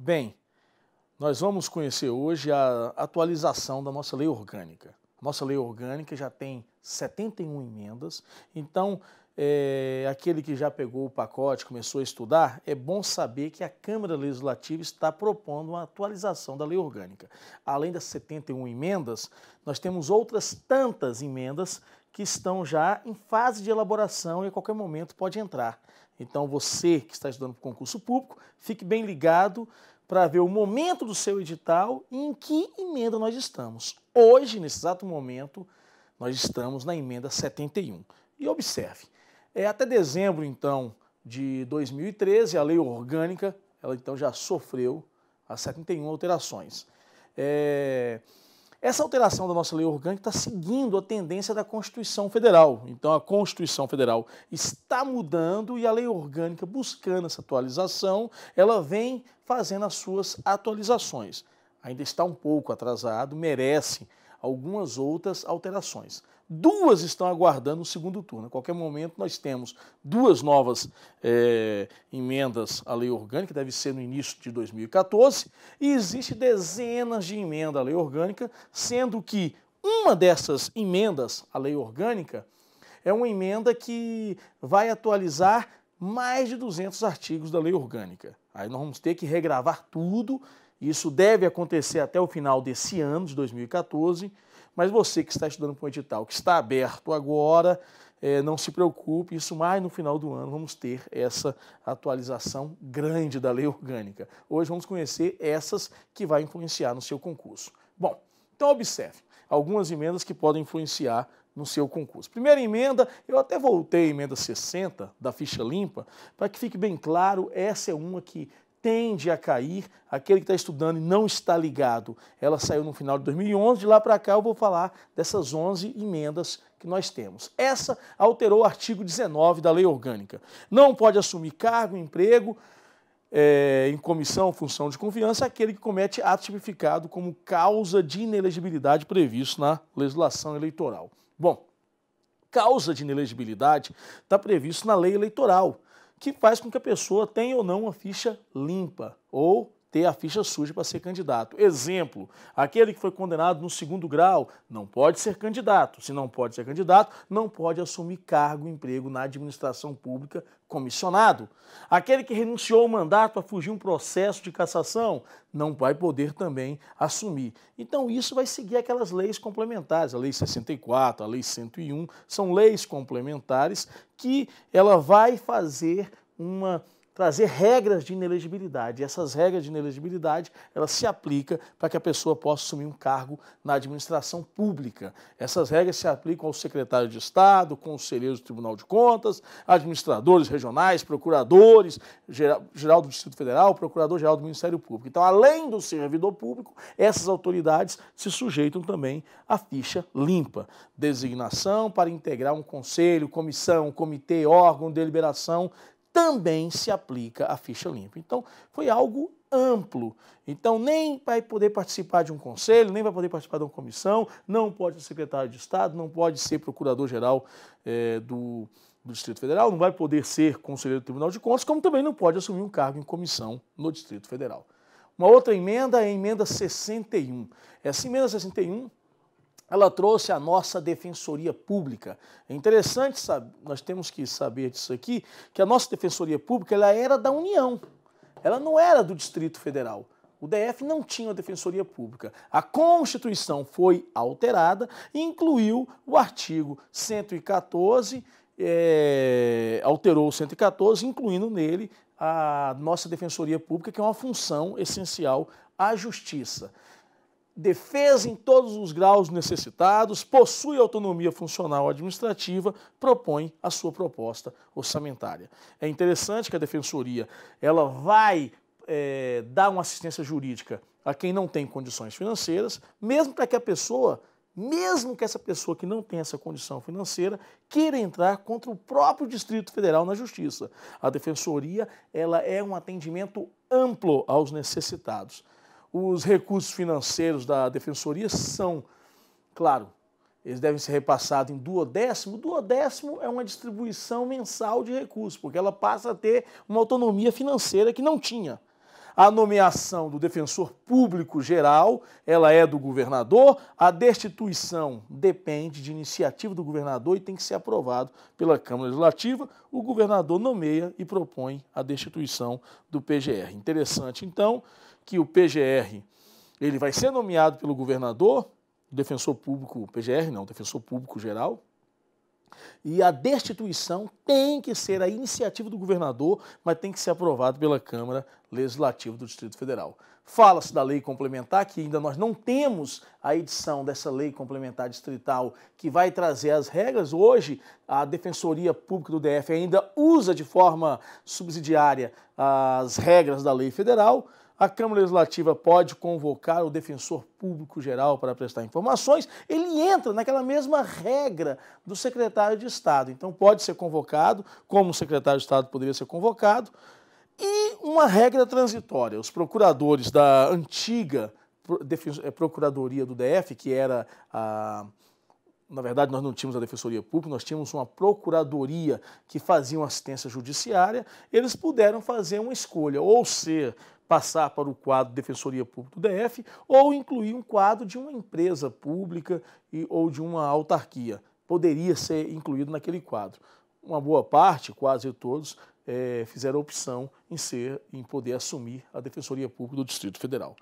Bem, nós vamos conhecer hoje a atualização da nossa lei orgânica. Nossa lei orgânica já tem 71 emendas, então aquele que já pegou o pacote, começou a estudar, é bom saber que a Câmara Legislativa está propondo uma atualização da lei orgânica. Além das 71 emendas, nós temos outras tantas emendas que estão já em fase de elaboração e a qualquer momento pode entrar. Então você que está estudando para o concurso público, fique bem ligado para ver o momento do seu edital e em que emenda nós estamos. Hoje, nesse exato momento, nós estamos na emenda 71. E observe, até dezembro, então, de 2013, a lei orgânica, ela então já sofreu as 71 alterações. Essa alteração da nossa lei orgânica está seguindo a tendência da Constituição Federal. Então, a Constituição Federal está mudando e a lei orgânica, buscando essa atualização, ela vem fazendo as suas atualizações. Ainda está um pouco atrasado, merece algumas outras alterações. Duas estão aguardando o segundo turno. A qualquer momento nós temos duas novas emendas à lei orgânica, deve ser no início de 2014, e existe dezenas de emendas à lei orgânica, sendo que uma dessas emendas à lei orgânica é uma emenda que vai atualizar mais de 200 artigos da lei orgânica. Aí nós vamos ter que regravar tudo. Isso deve acontecer até o final desse ano, de 2014, mas você que está estudando para o edital, que está aberto agora, não se preocupe, isso mais no final do ano vamos ter essa atualização grande da lei orgânica. Hoje vamos conhecer essas que vai influenciar no seu concurso. Bom, então observe algumas emendas que podem influenciar no seu concurso. Primeira emenda, eu até voltei à emenda 60 da ficha limpa, para que fique bem claro, essa é uma que tende a cair, aquele que está estudando e não está ligado, ela saiu no final de 2011, de lá para cá eu vou falar dessas 11 emendas que nós temos. Essa alterou o artigo 19 da lei orgânica. Não pode assumir cargo, emprego, em comissão, função de confiança, aquele que comete ato tipificado como causa de inelegibilidade previsto na legislação eleitoral. Bom, causa de inelegibilidade está previsto na lei eleitoral, que faz com que a pessoa tenha ou não uma ficha limpa ou ter a ficha suja para ser candidato. Exemplo, aquele que foi condenado no segundo grau não pode ser candidato. Se não pode ser candidato, não pode assumir cargo, emprego na administração pública comissionado. Aquele que renunciou ao mandato para fugir um processo de cassação não vai poder também assumir. Então isso vai seguir aquelas leis complementares, a lei 64, a lei 101, são leis complementares que ela vai trazer regras de inelegibilidade. E essas regras de inelegibilidade, elas se aplicam para que a pessoa possa assumir um cargo na administração pública. Essas regras se aplicam ao secretário de Estado, conselheiros do Tribunal de Contas, administradores regionais, procuradores, geral do Distrito Federal, procurador-geral do Ministério Público. Então, além do servidor público, essas autoridades se sujeitam também à ficha limpa. Designação para integrar um conselho, comissão, comitê, órgão de deliberação, também se aplica a ficha limpa. Então, foi algo amplo. Então, nem vai poder participar de um conselho, nem vai poder participar de uma comissão, não pode ser secretário de Estado, não pode ser procurador-geral do Distrito Federal, não vai poder ser conselheiro do Tribunal de Contas, como também não pode assumir um cargo em comissão no Distrito Federal. Uma outra emenda é a emenda 61. Essa emenda 61, ela trouxe a nossa Defensoria Pública. É interessante, nós temos que saber disso aqui, que a nossa Defensoria Pública ela era da União, ela não era do Distrito Federal. O DF não tinha uma Defensoria Pública. A Constituição foi alterada e incluiu o artigo 114, alterou o 114, incluindo nele a nossa Defensoria Pública, que é uma função essencial à Justiça. Defesa em todos os graus necessitados, possui autonomia funcional administrativa, propõe a sua proposta orçamentária. É interessante que a Defensoria ela vai dar uma assistência jurídica a quem não tem condições financeiras, mesmo para que a pessoa, mesmo que essa pessoa que não tem essa condição financeira, queira entrar contra o próprio Distrito Federal na Justiça. A Defensoria ela é um atendimento amplo aos necessitados. Os recursos financeiros da Defensoria são, claro, eles devem ser repassados em duodécimo. Duodécimo é uma distribuição mensal de recursos, porque ela passa a ter uma autonomia financeira que não tinha. A nomeação do defensor público geral, ela é do governador. A destituição depende de iniciativa do governador e tem que ser aprovado pela Câmara Legislativa. O governador nomeia e propõe a destituição do PGR. Interessante, então, que o PGR ele vai ser nomeado pelo governador, defensor público, PGR não, defensor público geral, e a destituição tem que ser a iniciativa do governador, mas tem que ser aprovado pela Câmara Legislativa do Distrito Federal. Fala-se da lei complementar, que ainda nós não temos a edição dessa lei complementar distrital que vai trazer as regras. Hoje, a Defensoria Pública do DF ainda usa de forma subsidiária as regras da lei federal. A Câmara Legislativa pode convocar o defensor público geral para prestar informações. Ele entra naquela mesma regra do secretário de Estado. Então pode ser convocado, como o secretário de Estado poderia ser convocado. E uma regra transitória. Os procuradores da antiga Procuradoria do DF, que era a... Na verdade, nós não tínhamos a Defensoria Pública, nós tínhamos uma Procuradoria que fazia uma assistência judiciária. Eles puderam fazer uma escolha, ou passar para o quadro Defensoria Pública do DF, ou incluir um quadro de uma empresa pública ou de uma autarquia. Poderia ser incluído naquele quadro. Uma boa parte, quase todos, fizeram a opção em poder assumir a Defensoria Pública do Distrito Federal.